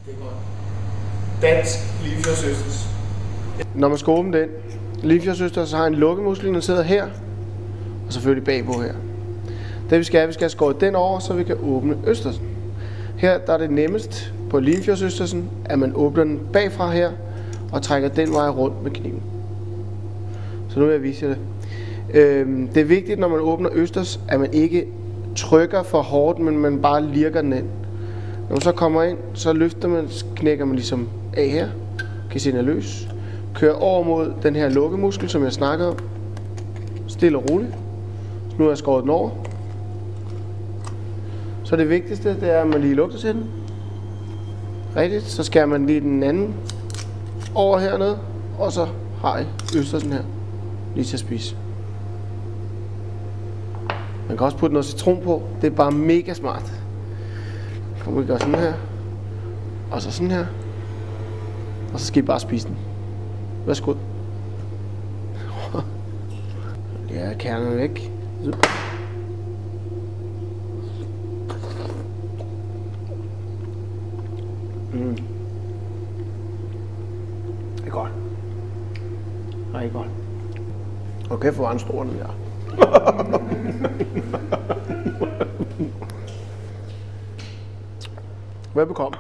Det er godt. Dansk Limfjordsøsters. Når man skal åbne den, Limfjordsøsters har en lukkemuskel, der sidder her, og selvfølgelig bagpå her. Det vi skal have skåret den over, så vi kan åbne østersen. Her der er det nemmest på Limfjordsøstersen, at man åbner den bagfra her, og trækker den vej rundt med kniven. Så nu vil jeg vise jer det. Det er vigtigt, når man åbner østers, at man ikke trykker for hårdt, men man bare lirker den ind. Når man så kommer ind, så løfter man, knækker man ligesom af her. Kan se den er løs. Kører over mod den her lukkemuskel, som jeg snakkede om. Stille og roligt. Så nu har jeg skåret den over. Så det vigtigste, det er, at man lige lugter til den. Rigtigt. Så skærer man lige den anden over hernede. Og så har I østersen her. Lige til at spise. Man kan også putte noget citron på. Det er bare mega smart. Så kan vi gøre sådan her. Og så sådan her. Og så skal I bare spise den. Værsgo. Ja, kernerne væk. Det er godt. Rigtig godt. Okay, for en stor den der. Velbekomme.